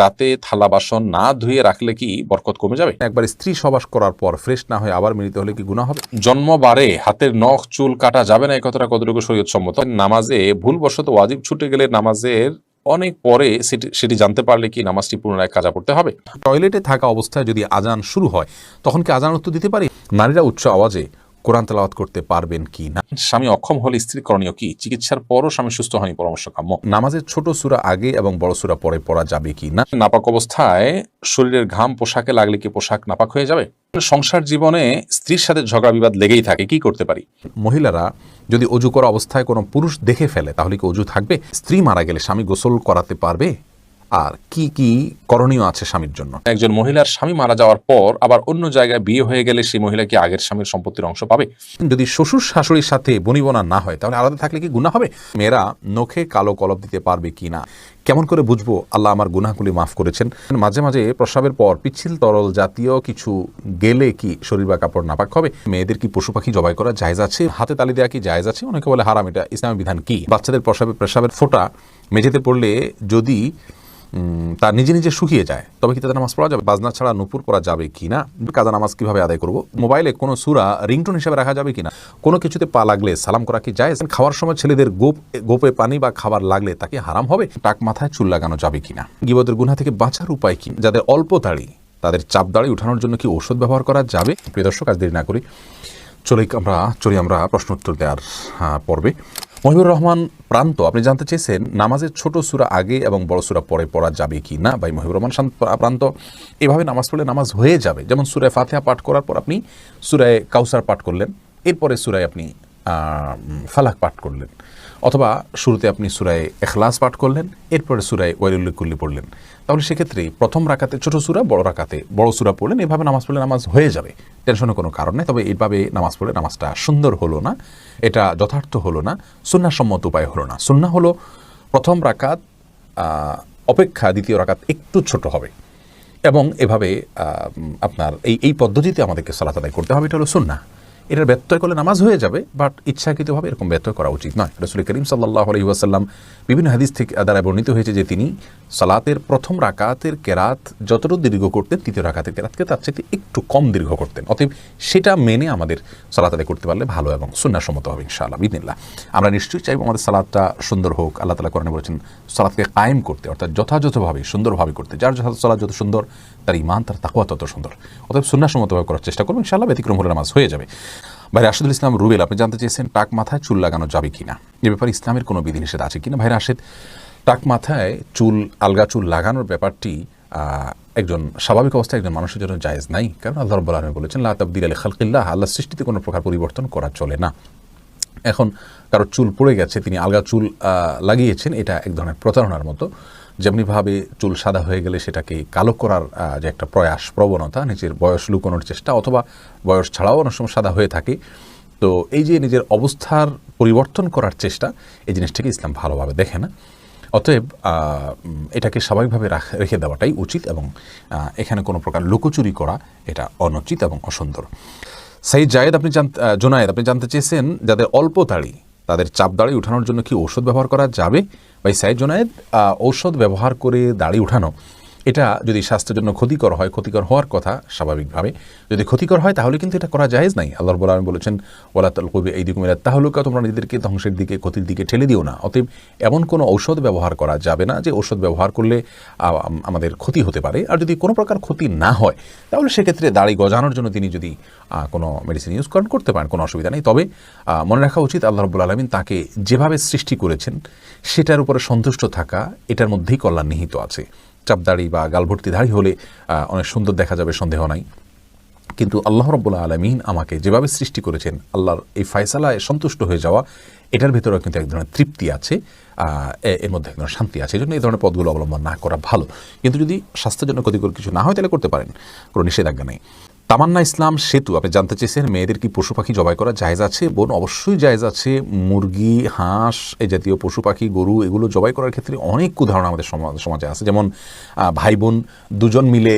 রাতে থালা বাসন না ধুয়ে রাখলে কি বরকত কমে যাবে? একবার স্ত্রী সবাস করার পর ফ্রেশ না হয়ে আবার মিলিত হলে কি গুনাহ হবে? জন্মবারে হাতের নখ চুল কাটা যাবে না, এই কথাটা কতটুকু শরীয়ত সম্মত? নামাজে ভুলবশত ওয়াজিব ছুটে গেলে নামাজের অনেক পরে সেটি জানতে পারলে কি নামাজটি পুনরায় কাজা পড়তে হবে? টয়লেটে থাকা অবস্থায় যদি আজান শুরু হয় তখন কি আজান উত্তর দিতে পারি? নারীরা উচ্চ আওয়াজে কোরআন তেলাওয়াত করতে পারবেন কি না? স্বামী অক্ষম হলে স্ত্রী করণীয় কি? চিকিৎসার পরও স্বামী সুস্থ হয়নি, পরামর্শ কাম্য। নামাজের ছোট সূরা আগে এবং বড় সূরা পরে পড়া যাবে কি না? নাপাক অবস্থায় শরীরের ঘাম পোশাকে লাগলে কি পোশাক নাপাক হয়ে যাবে? সংসার জীবনে স্ত্রীর সাথে ঝগড়া বিবাদ লেগেই থাকে, কি করতে পারি? মহিলারা যদি অজু করা অবস্থায় কোনো পুরুষ দেখে ফেলে তাহলে কি অজু থাকবে? স্ত্রী মারা গেলে স্বামী গোসল করাতে পারবে? আর কি কি করণীয় আছে স্বামীর জন্য? একজন মহিলার স্বামী মারা যাওয়ার পর আবার অন্য জায়গায় বিয়ে হয়ে গেলে সেই মহিলা কি আগের স্বামীর সম্পত্তির অংশ পাবে? যদি শ্বশুর শাশুড়ির সাথে বনিবনা না হয় তাহলে আলাদা থাকলে কি গুনাহ হবে? মেয়েরা নখে কালো কলপ দিতে পারবে কি না? কেমন করে বুঝবো আল্লাহ আমার গুনাহগুলি মাফ করেছেন? মাঝে মাঝে প্রস্রাবের পর পিচ্ছিল তরল জাতীয় কিছু গেলে কি শরীর বা কাপড় নাপাক হবে? মেয়েদের কি পশু পাখি জবাই করা জায়েজ আছে? হাতে তালি দেওয়া কি জায়েজ আছে? অনেকে বলে হারাম, এটা ইসলামের বিধান কি? বাচ্চাদের প্রস্রাবের ফোঁটা মেঝেতে পড়লে যদি তা নিজে নিজে শুকিয়ে যায় তবে কি তাদের নামাজ পড়া যাবে? বাজনা ছাড়া নুপুর পড়া যাবে কিনা? কাজা নামাজ কিভাবে আদায় করব? মোবাইলে কোনো সূরা রিংটোন হিসেবে রাখা যাবে কিনা? কোনো কিছুতে পা লাগলে সালাম করা কি জায়েজ? খাওয়ার সময় ছেলেদের গোপে পানি বা খাবার লাগলে তাকে হারাম হবে? টাক মাথায় চুল লাগানো যাবে কিনা? গীবতের গুনাহ থেকে বাঁচার উপায় কি? যাদের অল্প দাড়ি তাদের চাপ দাড়ি উঠানোর জন্য কি ঔষধ ব্যবহার করা যাবে? প্রিয় দর্শক, আজ দেরি না করি চলি আমরা প্রশ্ন উত্তর দেওয়ার পর্বে। মহিবুর রহমান প্রান্ত, আপনি জানতে চেয়েছেন নামাজের ছোট সূরা আগে এবং বড় সূরা পরে পড়া যাবে কি না? ভাই মহিবুর রহমান প্রান্ত, এভাবে নামাজ পড়লে নামাজ হয়ে যাবে। যেমন সূরা ফাতিহা পাঠ করার পর আপনি সূরা কাউসার পাঠ করলেন, এরপরে সূরায় আপনি ফালাক পাঠ করলেন, অথবা শুরুতে আপনি সূরা ইখলাস পাঠ করলেন, এরপরে সূরা ওয়াইলুল লিকুল্লি পড়লেন, তাহলে সেক্ষেত্রে প্রথম রাকাতে ছোট সূরা, বড় রাকাতে বড় সূরা পড়লেন। এভাবে নামাজ পড়লে নামাজ হয়ে যাবে, টেনশনের কোনো কারণ নেই। তবে এইভাবে নামাজ পড়লে নামাজটা সুন্দর হলো না, এটা যথার্থ হলো না, সুন্নাহসম্মত উপায় হলো না। সুন্নাহ হলো প্রথম রাকাত অপেক্ষা দ্বিতীয় রাকাত একটু ছোট হবে, এবং এভাবে আপনার এই পদ্ধতিতে আমাদেরকে সালাত আদায় করতে হবে, এটা হলো সুন্নাহ। এটার ব্যত্যয় করলে নামাজ হয়ে যাবে, বাট ইচ্ছাকৃতভাবে এরকম ব্যত্যয় করা উচিত নয়। রাসূল করিম সাল্লাল্লাহু আলাইহি ওয়াসাল্লাম বিভিন্ন হাদিস থেকে দ্বারা বর্ণিত হয়েছে যে তিনি সালাতের প্রথম রাকাতের কেরাত যতটুকু দীর্ঘ করতেন তৃতীয় রাকাতের কেরাতকে তার চাইতে একটু কম দীর্ঘ করতেন। অতএব সেটা মেনে আমাদের সালাত আদায় করতে পারলে ভালো এবং সুন্নাহসম্মত হবে ইনশাআল্লাহ বিদিনিল্লাহ। আমরা নিশ্চয়ই চাইব আমাদের সালাতটা সুন্দর হোক। আল্লাহ তাআলা কোরআনে বলেছেন সালাতকে কায়েম করতে, অর্থাৎ যথাযথভাবে সুন্দরভাবে করতে। যার সালাত যত সুন্দর তার ঈমান, তার তাকওয়া তত সুন্দর। অতএব সুন্নাহসম্মতভাবে করার চেষ্টা করব ইনশাআল্লাহ, ব্যতিক্রম হলে নামাজ হয়ে যাবে। ভাই রাশেদুল ইসলাম রুবেল, আপনি জানতে চেয়েছেন টাক মাথায় চুল লাগানো যাবে কিনা, এ ব্যাপারে ইসলামের কোনো বিধিনিষেধ আছে কিনা? ভাই রাশেদ, টাক মাথায় আলগা চুল লাগানোর ব্যাপারটি একজন স্বাভাবিক অবস্থায় একজন মানুষের জন্য জায়েজ নাই, কারণ আল্লাহ রাব্বুল আলামিন বলেছেন লা তাবদীলা লিখালকিল্লাহ, আল্লাহর সৃষ্টিতে কোনো প্রকার পরিবর্তন করা চলে না। এখন কারো চুল পড়ে গেছে, তিনি আলগা চুল লাগিয়েছেন, এটা এক ধরনের প্রতারণার মতো। যেমনিভাবে চুল সাদা হয়ে গেলে সেটাকে কালো করার যে একটা প্রবণতা, নিজের বয়স লুকোনোর চেষ্টা, অথবা বয়স ছাড়াও অনেক সময় সাদা হয়ে থাকে, তো এই যে নিজের অবস্থার পরিবর্তন করার চেষ্টা, এই জিনিসটাকে ইসলাম ভালোভাবে দেখে না। অতএব এটাকে স্বাভাবিকভাবে রেখে দেওয়াটাই উচিত, এবং এখানে কোনো প্রকার লুকোচুরি করা এটা অনুচিত এবং অসুন্দর। সাইদ জায়েদ, জোনায়েদ, আপনি জানতে চেয়েছেন যাদের অল্প দাড়ি তাদের চাপ দাড়ি উঠানোর জন্য কি ঔষধ ব্যবহার করা যাবে? ভাই সাইদ জোনায়েদ, ঔষধ ব্যবহার করে দাড়ি উঠানো এটা যদি স্বাস্থ্যের জন্য ক্ষতিকর হয়, ক্ষতিকর হওয়ার কথা স্বাভাবিকভাবে, যদি ক্ষতিকর হয় তাহলে কিন্তু এটা করা জায়েজ নাই। আল্লাহ রাব্বুল আলামিন বলেছেন ওয়ালা তালকু বিআইদিকুম ইলা তাহলুকা, তোমরা নিজেদেরকে ধ্বংসের দিকে, ক্ষতির দিকে ঠেলে দিও না। অতএব এমন কোনো ঔষধ ব্যবহার করা যাবে না যে ঔষধ ব্যবহার করলে আমাদের ক্ষতি হতে পারে। আর যদি কোনো প্রকার ক্ষতি না হয় তাহলে সেক্ষেত্রে দাড়ি গজানোর জন্য তিনি যদি কোনো মেডিসিন ইউজ করতে পারেন, কোনো অসুবিধা নেই। তবে মনে রাখা উচিত আল্লাহ রাব্বুল আলামিন তাকে যেভাবে সৃষ্টি করেছেন সেটার উপরে সন্তুষ্ট থাকা, এটার মধ্যেই কল্যাণ নিহিত আছে। চাপদাড়ি বা গালভর্তি দাড়ি হলে অনেক সুন্দর দেখা যাবে, সন্দেহ নাই, কিন্তু আল্লাহ রাব্বুল আলামিন আমাকে যেভাবে সৃষ্টি করেছেন, আল্লাহর এই ফয়সালায় সন্তুষ্ট হয়ে যাওয়া, এটার ভেতরেও কিন্তু এক ধরনের তৃপ্তি আছে, এর মধ্যে এক ধরনের শান্তি আছে। এই জন্য এই ধরনের পথগুলো অবলম্বন না করা ভালো। কিন্তু যদি স্বাস্থ্যের জন্য ক্ষতিকর কিছু না হয় তাহলে করতে পারেন, কোনো নিষেধাজ্ঞা নেই। তামান্না ইসলাম সেতু, আপনি জানতে চেয়েছেন মেয়েদের কি পশু পাখি জবাই করা জায়েজ আছে? বোন, অবশ্যই জায়েজ আছে। মুরগি, হাঁস, এই জাতীয় পশু পাখি, গরু, এগুলো জবাই করার ক্ষেত্রে অনেক উদাহরণ আমাদের সমাজে আছে। যেমন ভাই বোন দুজন মিলে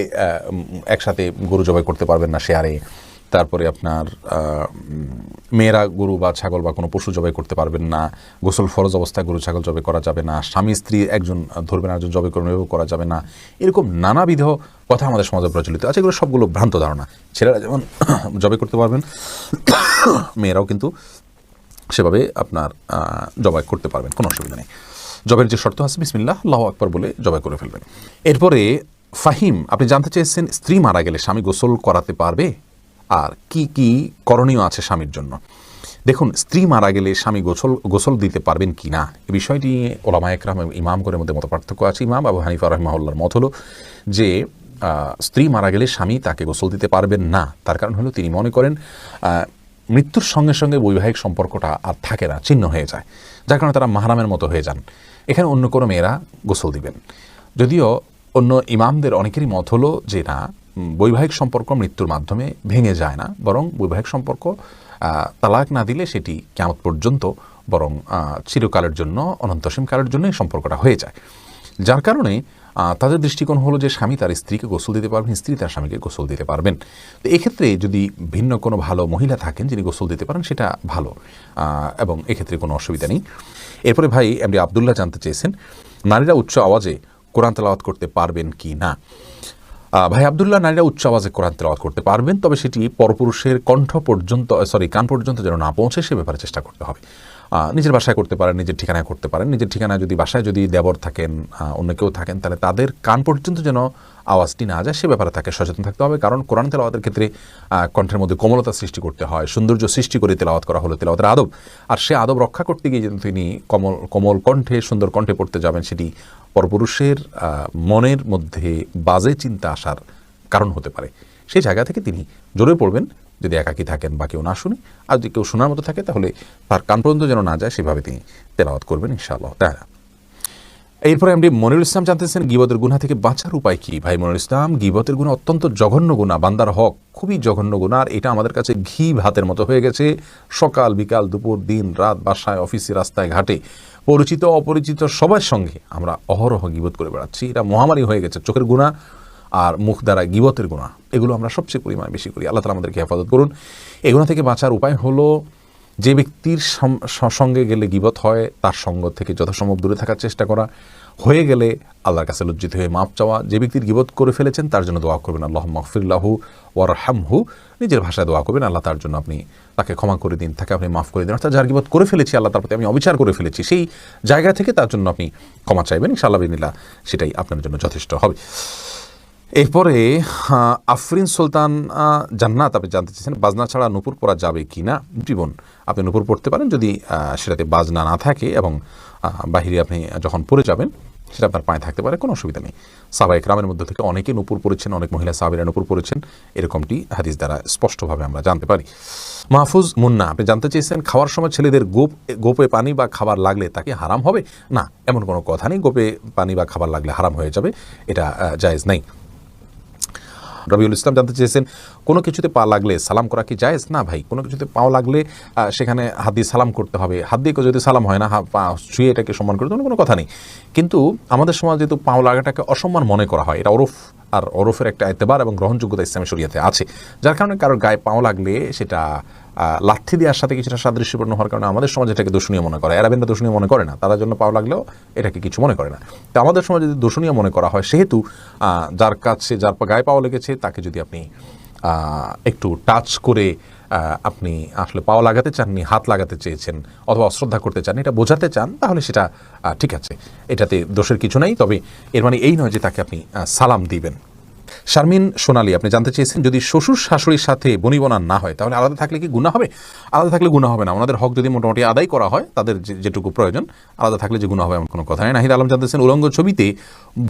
একসাথে গরু জবাই করতে পারবেন না শেয়ারে, তারপরে আপনার মেয়েরা গরু বা ছাগল বা কোনো পশু জবাই করতে পারবেন না, গোসল ফরজ অবস্থায় গরু ছাগল জবাই করা যাবে না, স্বামী স্ত্রী একজন ধরবেন একজন জবাই করবেন এভাবে করা যাবে না, এরকম নানাবিধ কথা আমাদের সমাজে প্রচলিত আছে। এগুলো সবগুলো ভ্রান্ত ধারণা। ছেলেরা যেমন জবাই করতে পারবেন, মেয়েরাও কিন্তু সেভাবে আপনার জবাই করতে পারবেন, কোনো অসুবিধা নেই। জবাইয়ের যে শর্ত আছে বিসমিল্লাহ আল্লাহু আকবার বলে জবাই করে ফেলবেন। এরপরে ফাহিম, আপনি জানতে চেয়েছেন স্ত্রী মারা গেলে স্বামী গোসল করাতে পারবে আর কি কি করণীয় আছে স্বামীর জন্য। দেখুন, স্ত্রী মারা গেলে স্বামী গোসল দিতে পারবেন কি না এই বিষয়টি ওলামা একরাম এবং ইমামগণের মধ্যে মত পার্থক্য আছে। ইমাম আবু হানিফা রাহিমাহুল্লাহর মত হলো যে স্ত্রী মারা গেলে স্বামী তাকে গোসল দিতে পারবেন না। তার কারণ হলো তিনি মনে করেন মৃত্যুর সঙ্গে সঙ্গে বৈবাহিক সম্পর্কটা আর থাকে না, ছিন্ন হয়ে যায়, যার কারণে তারা মাহরামের মতো হয়ে যান। এখানে অন্য কোনো মেয়েরা গোসল দিবেন। যদিও অন্য ইমামদের অনেকেরই মত হলো যে না, বৈবাহিক সম্পর্ক মৃত্যুর মাধ্যমে ভেঙে যায় না, বরং বৈবাহিক সম্পর্ক তালাক না দিলে সেটি কিয়ামত পর্যন্ত বরং চিরকালের জন্য, অনন্তসীম কালের জন্য এই সম্পর্কটা হয়ে যায়। যার কারণে তাদের দৃষ্টিকোণ হলো যে স্বামী তার স্ত্রীকে গোসল দিতে পারবেন, স্ত্রী তার স্বামীকে গোসল দিতে পারবেন। তো এক্ষেত্রে যদি ভিন্ন কোনো ভালো মহিলা থাকেন যিনি গোসল দিতে পারেন সেটা ভালো, এবং এক্ষেত্রে কোনো অসুবিধা নেই। এরপরে ভাই এমডি আবদুল্লাহ জানতে চেয়েছেন নারীরা উচ্চ আওয়াজে কোরআন তেলাওয়াত করতে পারবেন কি না। ভাই আবদুল্লাহ, নারীরা উচ্চ আওয়াজে কোরআন তেলাওয়াত করতে পারবেন, তবে সেটি পরপুরুষের কান পর্যন্ত যেন না পৌঁছে সে ব্যাপারে চেষ্টা করতে হবে। নিজের বাসায় করতে পারেন, নিজের ঠিকানায় করতে পারেন। নিজের ঠিকানায় যদি বাসায় যদি দেবর থাকেন, অন্য কেউ থাকেন, তাহলে তাদের কান পর্যন্ত যেন আওয়াজটি না যায় সে ব্যাপারে তাকে সচেতন থাকতে হবে। কারণ কোরআন তেলাওয়াতের ক্ষেত্রে কণ্ঠের মধ্যে কোমলতা সৃষ্টি করতে হয়, সৌন্দর্য সৃষ্টি করে তেলাওয়াত করা হলো তেলাওয়াতের আদব। আর সে আদব রক্ষা করতে গিয়ে যেন তিনি কোমল কণ্ঠে সুন্দর কণ্ঠে পড়তে যাবেন, সেটি পরপুরুষের মনের মধ্যে বাজে চিন্তা আসার কারণ হতে পারে। সেই জায়গা থেকে তিনি জোরে পড়বেন, যদি একাকী থাকেন বা কেউ না শুনে, আর যদি কেউ শোনার মতো থাকে তাহলে তার কান পর্যন্ত যেন না যায় সেভাবে তিনি তেলাওয়াত করবেন ইনশাআল্লাহ তাআলা। এরপরে এমডি মনিরুল ইসলাম জানতেছেন গীবতের গুনাহ থেকে বাঁচার উপায় কি। ভাই মনিরুল ইসলাম, গীবতের গুনাহ অত্যন্ত জঘন্য গুনাহ, বান্দার হক খুবই জঘন্য গুনাহ। আর এটা আমাদের কাছে ঘি ভাতের মতো হয়ে গেছে। সকাল বিকাল দুপুর দিন রাত, বাসায় অফিসে রাস্তায় ঘাটে পরিচিত অপরিচিত সবার সঙ্গে আমরা অহরহ গীবত করে বেড়াচ্ছি। এটা মহামারী হয়ে গেছে। চোখের গুনাহ আর মুখ দ্বারা গীবতের গুনাহ, এগুলো আমরা সবচেয়ে পরিমাণে বেশি করি। আল্লাহ তাআলা আমাদেরকে হেফাজত করুন। এই গুনাহ থেকে বাঁচার উপায় হলো যে ব্যক্তির সঙ্গে গেলে গীবত হয় তার সঙ্গ থেকে যথাসম্ভব দূরে থাকার চেষ্টা করা, হয়ে গেলে আল্লাহর কাছে লজ্জিত হয়ে মাপ চাওয়া। যে ব্যক্তির গীবত করে ফেলেছেন তার জন্য দোয়া করবেন আল্লাহুম্মা গফিরলাহু ওয়ারহামহু, নিজের ভাষায় দোয়া করবেন আল্লাহ তার জন্য আপনি তাকে ক্ষমা করে দিন, তাকে আপনি মাফ করে দিন। অর্থাৎ যার গীবত করে ফেলেছি, আল্লাহ তার প্রতি আমি অবিচার করে ফেলেছি, সেই জায়গা থেকে তার জন্য আপনি ক্ষমা চাইবেন ইনশাআল্লাহ বিনিল্লাহ, সেটাই আপনার জন্য যথেষ্ট হবে। এরপরে আফরিন সুলতান জান্নাত আপনি জানতে চেয়েছেন বাজনা ছাড়া নূপুর পরা যাবে কি না। জীবন আপনি নূপুর পড়তে পারেন যদি সেটাতে বাজনা না থাকে এবং বাহিরে আপনি যখন পড়ে যাবেন সেটা আপনার পায়ে থাকতে পারে, কোনো অসুবিধা নেই। সাহাবায়ে কেরামের মধ্যে থেকে অনেকে নূপুর পড়েছেন, অনেক মহিলা সাহাবীরা নূপুর পড়েছেন, এরকমটি হাদিস দ্বারা স্পষ্টভাবে আমরা জানতে পারি। মাহফুজ মুন্না আপনি জানতে চেয়েছেন খাওয়ার সময় ছেলেদের গোপে পানি বা খাবার লাগলে তাকে হারাম হবে না। এমন কোনো কথা নেই, গোপে পানি বা খাবার লাগলে হারাম হয়ে যাবে, এটা জায়েজ নেই। রবিউল ইসলাম জানতে চেয়েছেন কোনো কিছুতে পা লাগলে সালাম করা কি জায়েজ। না ভাই, কোনো কিছুতে পাও লাগলে সেখানে হাত দিয়ে সালাম করতে হবে। হাত দিয়ে যদি সালাম হয় না, পা ছুঁয়ে এটাকে সম্মান করতে কোনো কথা নেই। কিন্তু আমাদের সমাজে যেহেতু পাও লাগাটাকে অসম্মান মনে করা হয়, এটা ওরফ, আর ওরফের একটা এতেবার এবং গ্রহণযোগ্যতা ইসলামী শরিয়াতে আছে, যার কারণে কারোর গায়ে পাও লাগলে সেটা লাথি দেওয়ার সাথে কিছুটা সাদৃশ্যপূর্ণ হওয়ার কারণে আমাদের সমাজে এটাকে দূষণীয় মনে করে। এরাবেনরা দূষণীয় মনে করে না, তার জন্য পাও লাগলেও এটাকে কিছু মনে করে না। তো আমাদের সমাজে যদি দূষণীয় মনে করা হয়, সেহেতু যার গায়ে পাও লেগেছে তাকে যদি আপনি একটু টাচ করে আপনি আসলে পাও লাগাতে চাননি, হাত লাগাতে চেয়েছেন অথবা অশ্রদ্ধা করতে চান, এটা বোঝাতে চান, তাহলে সেটা ঠিক আছে, এটাতে দোষের কিছু নাই। তবে এর মানে এই নয় যে তাকে আপনি সালাম দিবেন। শারমিন সোনালী আপনি জানতে চেয়েছেন যদি শ্বশুর শাশুড়ির সাথে বনিবনা না হয় তাহলে আলাদা থাকলে কি গুনাহ হবে। আলাদা থাকলে গুনাহ হবে না, ওনাদের হক যদি মোটামুটি আদায় করা হয়, তাদের যেটুকু প্রয়োজন, আলাদা থাকলে যে গুনাহ হবে এমন কোনো কথা নেই। নাহিদ আলম জানতেছেন উলঙ্গ ছবিতে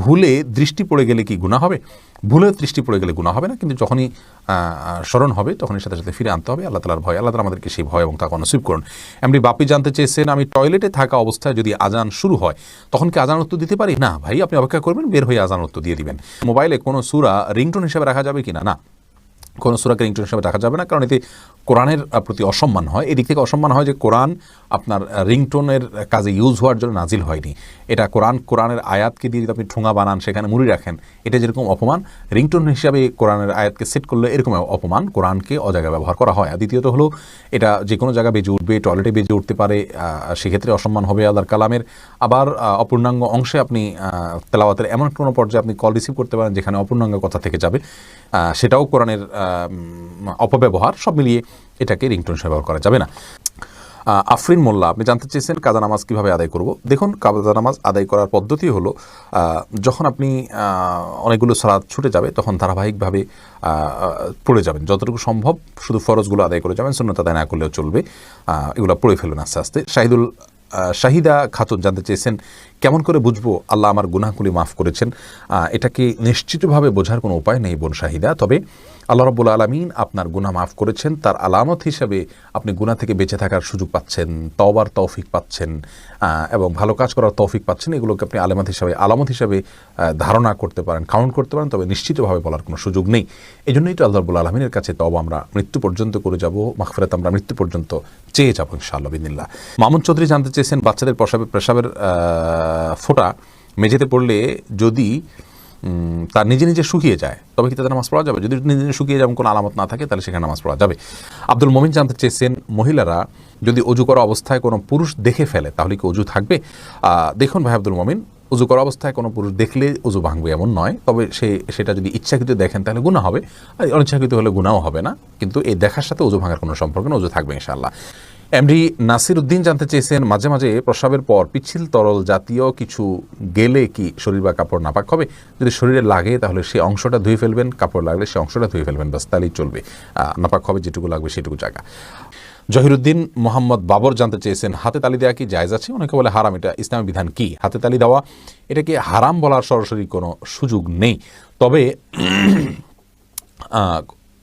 ভুলে দৃষ্টি পড়ে গেলে কি গুনাহ হবে। ভুলে দৃষ্টি পড়ে গেলে গুনাহ হবে না, কিন্তু যখনই স্মরণ হবে তখনই সাথে সাথে ফিরে আনতে হবে। আল্লাহ তাআলার ভয়, আল্লাহ তাআলা আমাদেরকে সেই ভয় এবং তাকে নসিব করুন। এমনি বাপি জানতে চেয়েছেন আমি টয়লেটে থাকা অবস্থায় যদি আজান শুরু হয় তখন কি আজান উত্তর দিতে পারি। না ভাই, আপনি অপেক্ষা করবেন, বের হয়ে আজান উত্তর দিয়ে দিবেন। মোবাইলে কোনো সূরা রিংটোন হিসেবে রাখা যাবে কিনা। না, কোনো সূরাকে রিংটোন হিসেবে রাখা যাবে না, কারণ এতে কোরআনের প্রতি অসম্মান হয়। এদিক থেকে অসম্মান হয় যে কোরআন আপনার রিংটোনের কাজে ইউজ হওয়ার জন্য নাজিল হয়নি। এটা কোরআনের আয়াতকে দিয়ে যদি আপনি ঠোঙা বানান, সেখানে মুড়ি রাখেন, এটা যেরকম অপমান, রিংটোন হিসাবে কোরআনের আয়াতকে সেট করলে এরকম অপমান, কোরআনকে অজায়গায় ব্যবহার করা হয়। আর দ্বিতীয়ত হলো, এটা যে কোনো জায়গায় বেজে উঠবে, টয়লেটে বেজে উঠতে পারে, সেক্ষেত্রে অসম্মান হবে আল্লাহর কালামের। আবার অপূর্ণাঙ্গ অংশে আপনি তেলাওয়াতের এমন কোনো পর্যায়ে আপনি কল রিসিভ করতে পারেন যেখানে অপূর্ণাঙ্গ কথা থেকে যাবে, সেটাও কোরআনের অপব্যবহার। সব মিলিয়ে এটাকে রিংটোন হিসেবে ব্যবহার করা যাবে না। আফরিন মোল্লা, আপনি জানতে চেয়েছেন কাজা নামাজ কীভাবে আদায় করব। দেখুন, কাজা নামাজ আদায় করার পদ্ধতি হলো, যখন আপনি অনেকগুলো সালাত ছুটে যাবে তখন ধারাবাহিকভাবে পড়ে যাবেন, যতটুকু সম্ভব শুধু ফরজগুলো আদায় করে যাবেন, সুন্নত আদায় না করলেও চলবে, এগুলো পড়ে ফেলুন আস্তে আস্তে। শাহিদা খাতুন জানতে চেয়েছেন, কেমন করে বুঝবো আল্লাহ আমার গুনাহগুলি মাফ করেছেন। এটাকে নিশ্চিতভাবে বোঝার কোনো উপায় নেই বোন শাহিদা, তবে আল্লাহ রাব্বুল আলামিন আপনার গুনাহ মাফ করেছেন তার আলামত হিসাবে আপনি গুনাহ থেকে বেঁচে থাকার সুযোগ পাচ্ছেন, তওবার তৌফিক পাচ্ছেন, এবং ভালো কাজ করার তৌফিক পাচ্ছেন। এগুলোকে আপনি আলামত হিসাবে ধারণা করতে পারেন, কাউন্ট করতে পারেন, তবে নিশ্চিতভাবে বলার কোনো সুযোগ নেই। এই জন্যই তো আল্লাহ রাব্বুল আলামিনের কাছে তওবা আমরা মৃত্যু পর্যন্ত করে যাব, মাগফিরাত আমরা মৃত্যু পর্যন্ত চেয়ে যাবো ইনশাআল্লাহ বিদিনিল্লাহ। মামুন চৌধুরী জানতে চেয়েছেন, বাচ্চাদের পেশাবের ফোঁটা মেঝেতে পড়লে যদি তার নিজে নিজে শুকিয়ে যায় তবে কি তাদের নামাজ পড়া যাবে? যদি নিজে নিজে শুকিয়ে যেমন কোনো আলামত না থাকে তাহলে সেখানে নামাজ পড়া যাবে। আব্দুল মমিন জানতে চেয়েছেন, মহিলারা যদি অজু করা অবস্থায় কোনো পুরুষ দেখে ফেলে তাহলে কি অজু থাকবে? দেখুন ভাই আব্দুল মমিন, অজু করা অবস্থায় কোনো পুরুষ দেখলে অজু ভাঙবে এমন নয়, তবে সেটা যদি ইচ্ছাকৃত দেখেন তাহলে গুনাহ হবে, আর অনিচ্ছাকৃত হলে গুনাহও হবে না, কিন্তু এই দেখার সাথে অজু ভাঙার কোনো সম্পর্ক না, অজু থাকবে ইনশাআল্লাহ। এমডি নাসির উদ্দিন জানতে চেয়েছেন, মাঝে মাঝে প্রস্রাবের পর পিচ্ছিল তরল জাতীয় কিছু গেলে কি শরীর বা কাপড় নাপাক হবে? যদি শরীরে লাগে তাহলে সেই অংশটা ধুয়ে ফেলবেন, কাপড় লাগলে সেই অংশটা ধুয়ে ফেলবেন, বাস তাহলেই চলবে। নাপাক হবে যেটুকু লাগবে সেটুকু জায়গা। জহিরুদ্দিন মোহাম্মদ বাবর জানতে চেয়েছেন, হাতে তালি দেওয়া কি জায়েজ আছে? অনেকে বলে হারাম, এটা ইসলামী বিধান কি? হাতে তালি দেওয়া এটাকে হারাম বলার সরাসরি কোনো সুযোগ নেই, তবে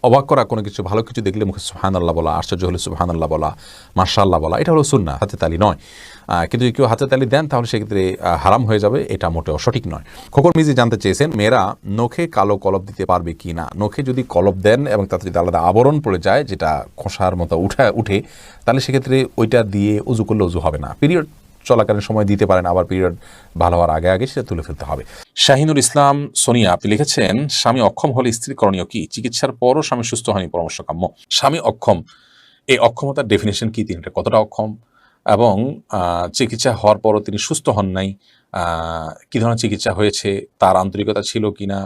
অবাক করা কোনো কিছু, ভালো কিছু দেখলে মুখে সুবহানাল্লাহ বলা, আশ্চর্য হলে সুবহানাল্লাহ বলা, মাশাআল্লাহ বলা, এটা হলো সুন্নাহ, হাতে তালি নয়। কিন্তু যদি কেউ হাতে তালি দেন তাহলে সেক্ষেত্রে হারাম হয়ে যাবে, এটা মোটেও সঠিক নয়। খোকন মিজি জানতে চেয়েছেন, মেয়েরা নখে কালো কলব দিতে পারবে কি না? নখে যদি কলব দেন এবং তাতে যদি আলাদা আবরণ পড়ে যায় যেটা খোসার মতো উঠে, তাহলে সেক্ষেত্রে ওইটা দিয়ে উজু করলে উজু হবে না। পিরিয়ড চলাকালীন সময় দিতে পারেন, আবার পিরিয়ড ভালো হওয়ার আগে সেটা তুলে ফেলতে হবে। শাহিনুর ইসলাম সোনিয়া, আপনি লিখেছেন, স্বামী অক্ষম হলে স্ত্রী করণীয় কি? চিকিৎসার পরও স্বামী সুস্থ হয়নি, পরামর্শ কাম্য। স্বামী অক্ষম, এই অক্ষমতার ডেফিনেশন কি, তিনি কতটা অক্ষম, এবং চিকিৎসা হওয়ার পরও তিনি সুস্থ হন নাই, কী ধরনের চিকিৎসা হয়েছে, তার আন্তরিকতা ছিল কিনা,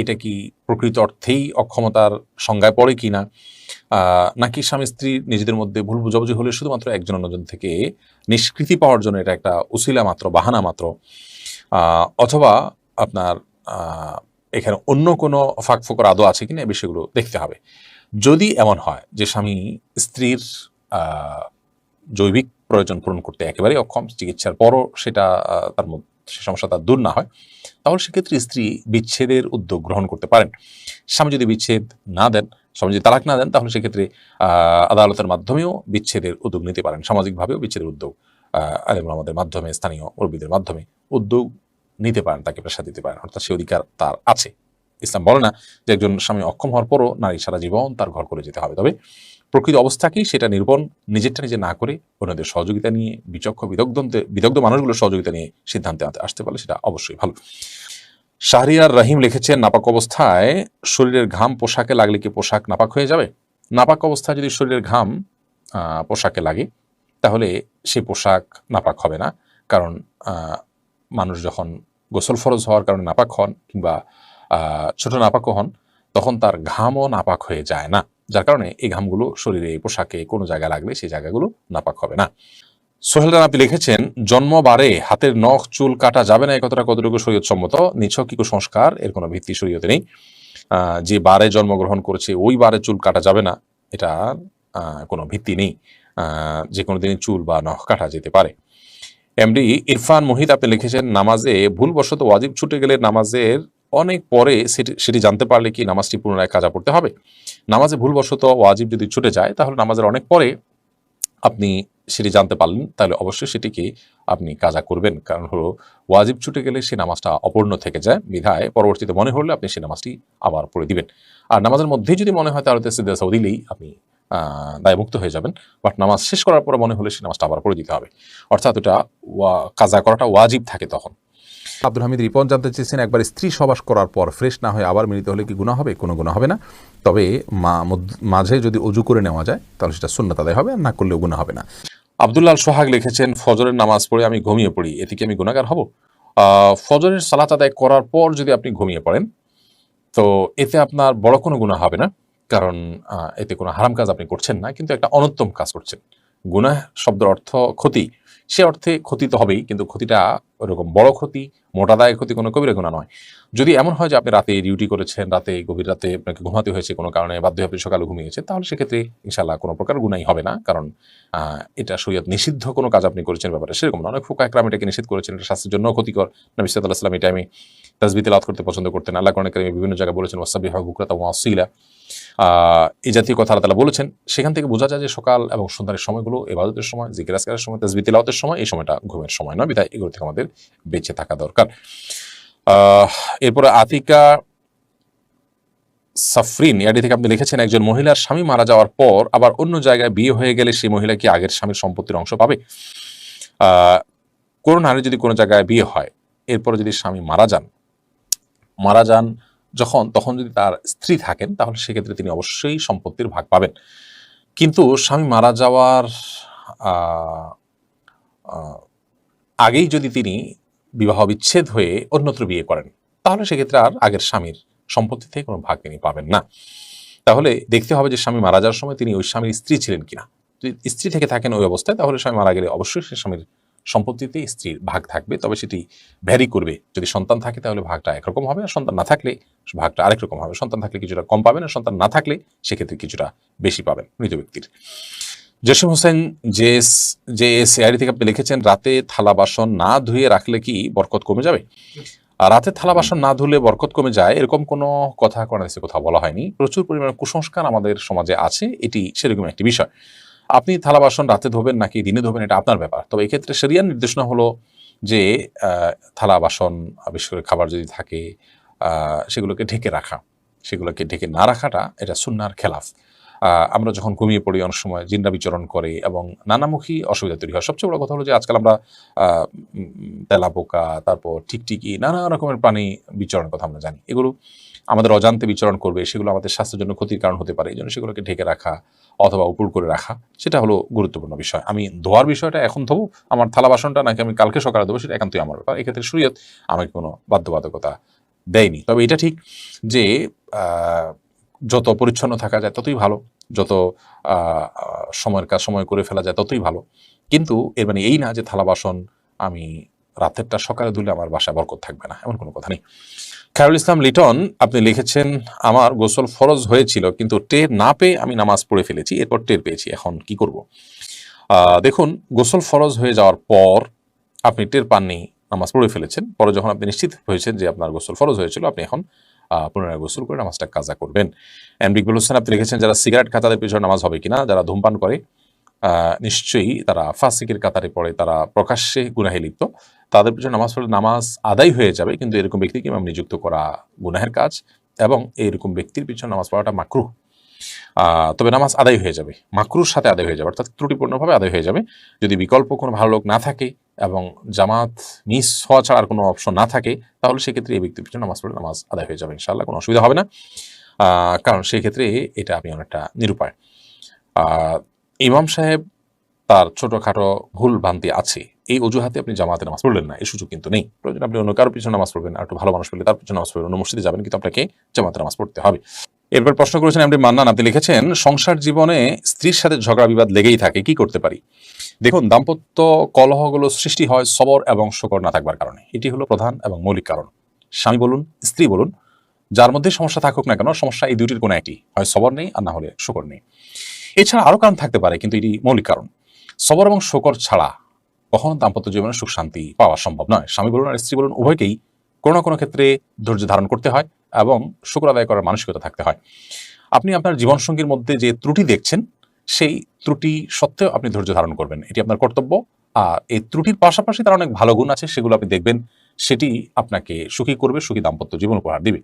এটা কি প্রকৃত অর্থেই অক্ষমতার সংজ্ঞায় পড়ে কিনা, নাকি স্বামী স্ত্রী নিজেদের মধ্যে ভুল বুঝাবুঝি হলে শুধুমাত্র একজন অন্যজন থেকে নিষ্কৃতি পাওয়ার জন্য এটা একটা উসিলা মাত্র, বাহানা মাত্র, অথবা আপনার এখানে অন্য কোনো ফাঁক ফোকর আদৌ আছে কিনা, এই বিষয়গুলো দেখতে হবে। যদি এমন হয় যে স্বামী স্ত্রীর জৈবিক প্রয়োজন পূরণ করতে একেবারেই অক্ষম, চিকিৎসার পরও সেটা তার মধ্যে সে সমস্যা তার দূর না হয়, তাহলে সেক্ষেত্রে স্ত্রী বিচ্ছেদের উদ্যোগ গ্রহণ করতে পারেন। স্বামী যদি বিচ্ছেদ না দেন, স্বামী যদি তালাক না দেন, তাহলে সেক্ষেত্রে আদালতের মাধ্যমেও বিচ্ছেদের উদ্যোগ নিতে পারেন, সামাজিকভাবেও বিচ্ছেদের উদ্যোগ আলেম ওলামাদের মাধ্যমে, স্থানীয় মুরব্বিদের মাধ্যমে উদ্যোগ নিতে পারেন, তাকে প্রেশার দিতে পারেন, অর্থাৎ সে অধিকার তার আছে। ইসলাম বলে না যে একজন স্বামী অক্ষম হওয়ার পরও নারী সারা জীবন তার ঘর করে যেতে হবে, তবে প্রকৃত অবস্থাকেই সেটা নিরূপণ, নিজেরটা নিজে না করে অন্যদের সহযোগিতা নিয়ে, বিদগ্ধ মানুষগুলোর সহযোগিতা নিয়ে সিদ্ধান্তে আসতে পারলে সেটা অবশ্যই ভালো। শাহরিয়ার রহিম লিখেছেন, নাপাক অবস্থায় শরীরের ঘাম পোশাকে লাগলে কি পোশাক নাপাক হয়ে যাবে? নাপাক অবস্থায় যদি শরীরের ঘাম পোশাকে লাগে তাহলে সেই পোশাক নাপাক হবে না, কারণ মানুষ যখন গোসল ফরজ হওয়ার কারণে নাপাক হন কিংবা ছোট নাপাকও হন, তখন তার ঘামও নাপাক হয়ে যায় না, যার কারণে এই ঘামগুলো শরীরে, পোশাকে কোনো জায়গায় লাগলে সেই জায়গাগুলো নাপাক হবে না। সোহেল রানা, আপনি লিখেছেন, জন্মবারে হাতের নখ চুল কাটা যাবে না, এই কথাটা কতটুকু শরীয়ত সম্মত? নিছক কি কুসংস্কার, এর কোনো ভিত্তি শরীয়তে নেই। যে বারে জন্মগ্রহণ করেছে ওই বারে চুল কাটা যাবে না, এটা কোনো ভিত্তি নেই। যে কোনো দিনই চুল বা নখ কাটা যেতে পারে। এমডি ইরফান মোহিত, আপনি লিখেছেন, নামাজে ভুলবশত ওয়াজিব ছুটে গেলে নামাজের অনেক পরে সেটি জানতে পারলে কি নামাজটি পুনরায় কাজা পড়তে হবে? নামাজে ভুলবশত ওয়াজিব যদি ছুটে যায় তাহলে নামাজের অনেক পরে আপনি সেটি জানতে পারলেন, তাহলে অবশ্যই সেটিকে আপনি কাজা করবেন। কারণ হলো ওয়াজিব ছুটে গেলে সে নামাজটা অপূর্ণ থেকে যায়, বিধায় পরবর্তীতে মনে হলে আপনি সেই নামাজটি আবার পড়ে দিবেন। আর নামাজের মধ্যেই যদি মনে হয় তাহলে সিজদা সাও দিলেই আপনি দায়মুক্ত হয়ে যাবেন। বাট নামাজ শেষ করার পরে মনে হলে সেই নামাজটা আবার পড়ে দিতে হবে, অর্থাৎ ওটা কাজা করাটা ওয়াজিব থাকে তখন। আব্দুল হামিদ রিপন জানতে চেয়েছেন, একবার স্ত্রী সবাস করার পর ফ্রেশ না হয়ে আবার মিলিত হলে কি গুনাহ হবে? কোনো গুনাহ হবে না, তবে মাঝে যদি অজু করে নেওয়া যায় তাহলে সেটা সুন্নাত আদায় হবে, আর না করলেও গুনাহ হবে না। আব্দুল্লাহ সোহাগ লিখেছেন, ফজরের নামাজ পড়ে আমি ঘুমিয়ে পড়ি, এতে কি আমি গুনাহগার হব? ফজরের সালাত আদায় করার পর যদি আপনি ঘুমিয়ে পড়েন তো এতে আপনার বড় কোনো গুনাহ হবে না, কারণ এতে কোনো হারাম কাজ আপনি করছেন না, কিন্তু একটা অনুত্তম কাজ করছেন। গুনাহ শব্দের অর্থ ক্ষতি, সে অর্থে ক্ষতি তো হবেই, কিন্তু ক্ষতিটা ওরকম বড় ক্ষতি, মোটা দায় ক্ষতি, কোনো কবিরা গুনাহ নয়। যদি এমন হয় যে আপনি রাতে ডিউটি করেছেন, গভীর রাতে আপনাকে ঘুমাতে হয়েছে কোনো কারণে, বাধ্য হয়ে আপনি সকালে ঘুমিয়েছেন, তাহলে সেক্ষেত্রে ইনশাআল্লাহ কোনো প্রকার গুনাহই হবে না, কারণ এটা শরীয়ত নিষিদ্ধ কোনো কাজ আপনি করেছেন ব্যাপারে সেরকম না। অনেক ফুকাহা একরাম এটাকে নিষেধ করেছেন, এটা স্বাস্থ্যের জন্য ক্ষতিকর। নবী সাল্লাল্লাহু আলাইহি ওয়াসাল্লাম এই টাইমে তাসবিহ তিলাওয়াত করতে পছন্দ করতেন। আল্লাহ কোরআনে কারিমে বিভিন্ন জায়গায় বলেছেন ওয়াসাব্বিহু বুকরাতাও ওয়া আসীলা, এই জাতীয় কথা আল্লাহ তাআলা বলেছেন। সেখান থেকে বোঝা যায় যে সকাল এবং সন্ধ্যার সময়গুলো ইবাদতের সময়, জিকির আজকারের সময়, তাসবিহ তিলাওয়াতের সময়, এই সময়টা ঘুমের সময় নয়, বিধায় এগুলো থেকে আমাদের বেঁচে থাকা দরকার। এরপরে আতিকা সাফরিন ইয়াডি থেকে আপনি লিখেছেন, একজন মহিলার স্বামী মারা যাওয়ার পর আবার অন্য জায়গায় বিয়ে হয়ে গেলে সেই মহিলা কি আগের স্বামীর সম্পত্তির অংশ পাবে? কোনো নারী যদি কোনো জায়গায় বিয়ে হয়, এরপরে যদি স্বামী মারা যান তখন যদি তার স্ত্রী থাকেন, তাহলে সেক্ষেত্রে তিনি অবশ্যই সম্পত্তির ভাগ পাবেন। কিন্তু স্বামী মারা যাওয়ার আগেই যদি তিনি বিবাহ বিচ্ছেদ হয়ে অন্যত্র বিয়ে করেন, তাহলে সেক্ষেত্রে আর আগের স্বামীর সম্পত্তি থেকে কোনো ভাগ তিনি পাবেন না। তাহলে দেখতে হবে যে স্বামী মারা যাওয়ার সময় তিনি ওই স্বামীর স্ত্রী ছিলেন কিনা। যদি স্ত্রী থেকে থাকেন ওই অবস্থায়, তাহলে স্বামী মারা গেলে অবশ্যই সে স্বামীর সম্পত্তিতে স্ত্রীর ভাগ থাকবে, তবে সেটি ভ্যারি করবে। যদি সন্তান থাকে তাহলে ভাগটা একরকম হবে, আর সন্তান না থাকলে ভাগটা আরেক রকম হবে। সন্তান থাকলে কিছুটা কম পাবেন, আর সন্তান না থাকলে সেক্ষেত্রে কিছুটা বেশি পাবেন মৃত ব্যক্তির। জসিম হোসেন জেএসআইডি থেকে আপনি লিখেছেন, রাতে থালা বাসন না ধুয়ে রাখলে কি বরকত কমে যাবে? আর রাতে থালা বাসন না ধুলে বরকত কমে যায় এরকম কোনো কথা কোরআনে কোথাও বলা হয়নি। প্রচুর পরিমাণে কুসংস্কার আমাদের সমাজে আছে, এটি সেরকম একটি বিষয়। আপনি থালা বাসন রাতে ধোবেন নাকি দিনে ধোবেন এটা আপনার ব্যাপার। তবে এক্ষেত্রে শরিয়ার নির্দেশনা হলো যে থালা বাসন, বিশেষ করে খাবার যদি থাকে, সেগুলোকে ঢেকে রাখা। সেগুলোকে ঢেকে না রাখাটা এটা সুন্নাহর খেলাফ। আমরা যখন ঘুমিয়ে পড়ি অনেক সময় জিনরা বিচরণ করে এবং নানামুখী অসুবিধা তৈরি হয়। সবচেয়ে বড় কথা হলো যে আজকাল আমরা তেলাপোকা, তারপর টিকটিকি, নানা রকমের প্রাণী বিচরণের কথা আমরা জানি। এগুলো আমাদের অজান্তে বিচরণ করবে, সেগুলো আমাদের স্বাস্থ্যের জন্য ক্ষতির কারণ হতে পারে। এই জন্য সেগুলোকে ঢেকে রাখা অথবা উপুড় করে রাখা, সেটা হলো গুরুত্বপূর্ণ বিষয়। আমি ধোয়ার বিষয়টা এখন ধোবো, আমার থালা বাসনটা নাকি আমি কালকে সকালে ধোবো, সেটা একান্তই আমার ব্যাপার। এক্ষেত্রে শরীয়ত আমাকে কোনো বাধ্যবাধকতা দেয়নি। তবে এটা ঠিক যে যত পরিচ্ছন্ন থাকা যায় ততই ভালো, যত সময়ের কাজ সময় করে ফেলা যায় ততই ভালো। কিন্তু এর মানে এই না যে থালা বাসন আমি রাতেরটা সকালে ধুলে আমার বাসায় বরকত থাকবে না, এমন কোনো কথা নেই। খায়রুল ইসলাম লিটন আপনি লিখেছেন, আমার গোসল ফরজ হয়েছিল কিন্তু টের না পেয়ে আমি নামাজ পড়ে ফেলেছি, এরপর টের পেয়েছি, এখন কি করব? দেখুন, গোসল ফরজ হয়ে যাওয়ার পর আপনি টের পাননি, নামাজ পড়ে ফেলেছেন, পরে যখন আপনি নিশ্চিত হয়েছেন যে আপনার গোসল ফরজ হয়েছিল, আপনি এখন পুনরায় গোসল করে নামাজটা কাজা করবেন। ইকবাল হোসেন আপনি লিখেছেন, যারা সিগারেট খায় তাদের পিছনে নামাজ হবে কিনা? যারা ধূমপান করে নিশ্চয়ই তারা ফাসিকের কাতারে পড়ে, তারা প্রকাশ্যে গুনাহে লিপ্ত, তাদের পিছনে নামাজ পড়লে নামাজ আদায় হয়ে যাবে, কিন্তু এরকম ব্যক্তিকে ইমাম নিযুক্ত করা গুনাহের কাজ, এবং এইরকম ব্যক্তির পিছনে নামাজ পড়াটা মাকরুহ। তবে নামাজ আদায় হয়ে যাবে, মাকরুর সাথে আদায় হয়ে যাবে, অর্থাৎ ত্রুটিপূর্ণভাবে আদায় হয়ে যাবে। যদি বিকল্প কোনো ভালো লোক না থাকে এবং জামাত মিস হওয়া ছাড়ার কোনো অপশন না থাকে, তাহলে সেক্ষেত্রে এই ব্যক্তির পিছনে নামাজ পড়লে নামাজ আদায় হয়ে যাবে ইনশাআল্লাহ, কোনো অসুবিধা হবে না। কারণ সেই ক্ষেত্রে এটা আপনি অনেকটা নিরুপায়। ইমাম সাহেব তার ছোটখাটো ভুল ভ্রান্তি আছে, এই অজুহাতে আপনি জামাতে নামাজ পড়লেন না, এই সুযোগ কিন্তু নেই। প্রয়োজন আপনি অন্য কারোর পিছনে নামাজ পড়বেন, আর একটু ভালো মানুষ পেলে তার পিছনে নামাজ পড়বেন, অন্য মসজিদে যাবেন, কিন্তু আপনাকে জামাতে নামাজ পড়তে হবে। এরপর প্রশ্ন করেছেন এমডি মান্নান, আপনি লিখেছেন, সংসার জীবনে স্ত্রীর সাথে ঝগড়া বিবাদ লেগেই থাকে, কি করতে পারি? দেখুন, দাম্পত্য কলহগুলো সৃষ্টি হয় সবর এবং শকর না থাকবার কারণে। এটি হলো প্রধান এবং মৌলিক কারণ। স্বামী বলুন, স্ত্রী বলুন, যার মধ্যে সমস্যা থাকুক না কেন, সমস্যা এই দুটির কোনো একটি, হয় সবর নেই আর না হলে শকর নেই। এছাড়া আরো কারণ থাকতে পারে, কিন্তু এটি মৌলিক কারণ। সবর এবং শকর ছাড়া কখনো দাম্পত্য জীবনে সুখ শান্তি পাওয়া সম্ভব নয়। স্বামী বলুন আর স্ত্রী বলুন, উভয়কেই কোনো না কোনো ক্ষেত্রে ধৈর্য ধারণ করতে হয় এবং শুকর আদায় করার মানসিকতা থাকতে হয়। আপনি আপনার জীবনসঙ্গীর মধ্যে যে ত্রুটি দেখছেন, সেই ত্রুটি সত্ত্বেও আপনি ধৈর্য ধারণ করবেন, এটি আপনার কর্তব্য। আর এই ত্রুটির পাশাপাশি তার অনেক ভালো গুণ আছে, সেগুলো আপনি দেখবেন, সেটি আপনাকে সুখী করবে, সুখী দাম্পত্য জীবন উপহার দিবে।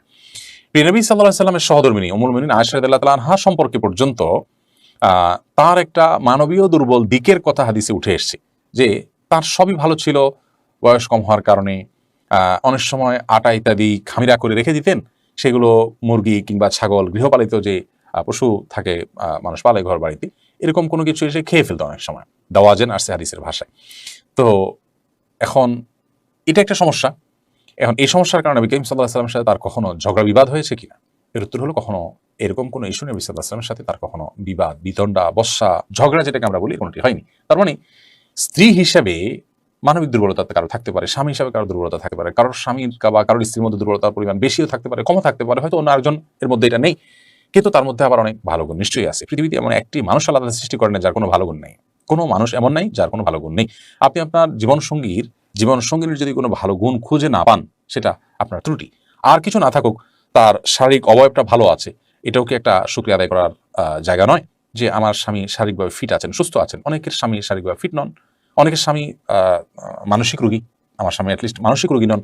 প্রিয় নবী সাল্লাল্লাহু আলাইহি সাল্লামের সহধর্মিণী উম্মুল মুমিনিন আয়েশা রাদিয়াল্লাহু তাআলা আনহা সম্পর্কে পর্যন্ত তার একটা মানবীয় দুর্বল দিকের কথা হাদিসে উঠে এসেছে, যে তার সবই ভালো ছিল, বয়স কম হওয়ার কারণে অনেক সময় আটা ইত্যাদি খামিরা করে রেখে দিতেন, সেগুলো মুরগি কিংবা ছাগল, গৃহপালিত যে পশু থাকে, মানুষ পালে ঘর বাড়িতে, এরকম কোনো কিছু এসে খেয়ে ফেলতো অনেক সময়, দাওয়াজেন আসছে হাদিসের ভাষায়। তো এখন এটা একটা সমস্যা। এখন এই সমস্যার কারণে নবী করিম সাল্লাল্লাহু আলাইহি ওয়াসাল্লামের সাথে তার কখনো ঝগড়া বিবাদ হয়েছে কিনা? এর উত্তর হলো কখনো এরকম কোনো ইস্যু নবী সাল্লাল্লাহু আলাইহি ওয়াসাল্লামের সাথে তার কখনো বিবাদ, বিতণ্ডা, বশ্যা, ঝগড়া যেটাকে আমরা বলি, কোনোটি হয়নি। তার মানে স্ত্রী হিসেবে মানবিক দুর্বলতা কারো থাকতে পারে, স্বামী হিসাবে কারো দুর্বলতা থাকতে পারে, কারোর স্বামীর বা কারোর স্ত্রীর মধ্যে দুর্বলতার পরিমাণ বেশিও থাকতে পারে, কমও থাকতে পারে, হয়তো অন্য আরেকজন এর মধ্যে এটা নেই, কিন্তু তার মধ্যে আবার অনেক ভালো গুণ নিশ্চয়ই আছে। পৃথিবীতে এমন একটি মানুষ আল্লাহ সৃষ্টি করেন যার কোনো ভালো গুণ নেই। কোনো মানুষ এমন নাই যার কোনো ভালো গুণ নেই। আপনি আপনার জীবনসঙ্গীর যদি কোনো ভালো গুণ খুঁজে না পান, সেটা আপনার ত্রুটি। আর কিছু না থাকুক, তার শারীরিক অবয়বটা ভালো আছে, এটাও কি একটা শুকরিয়া আদায় করার জায়গা নয়? যে আমার স্বামী শারীরিকভাবে ফিট আছেন, সুস্থ আছেন। অনেকের স্বামী শারীরিকভাবে ফিট নন, অনেকের স্বামী মানসিক রোগী, আমার স্বামী অ্যাটলিস্ট মানসিক রোগী নন।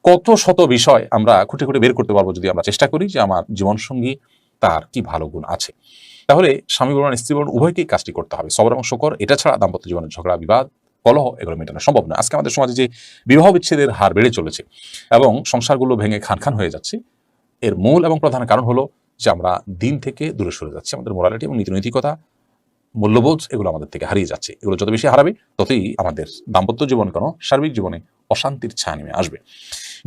কত শত বিষয় আমরা খুঁটে খুঁটে বের করতে পারবো যদি আমরা চেষ্টা করি যে আমার জীবনসঙ্গী তার কি ভালো গুণ আছে। তাহলে স্বামী বলুন, স্ত্রী বলুন, উভয়কেই কাজটি করতে হবে, সবর এবং শকর। এটা ছাড়া দাম্পত্য জীবনের ঝগড়া, বিবাদ, কলহ এগুলো মেটানো সম্ভব নয়। আজকে আমাদের সমাজে যে বিবাহ বিচ্ছেদের হার বেড়ে চলেছে এবং সংসারগুলো ভেঙে খান খান হয়ে যাচ্ছে, এর মূল এবং প্রধান কারণ হলো যে আমরা দিন থেকে দূরে সরে যাচ্ছি। আমাদের মোরালিটি এবং নীতিনৈতিকতা, মূল্যবোধ এগুলো আমাদের থেকে হারিয়ে যাচ্ছে। এগুলো যত বেশি হারাবে, ততই আমাদের দাম্পত্য জীবন কেন সার্বিক জীবনে অশান্তির ছায়া নেমে আসবে।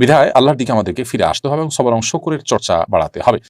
বিধায় আল্লাহর দিকে আমাদেরকে ফিরে আসতে হবে এবং সবর এবং শকরের চর্চা বাড়াতে হবে।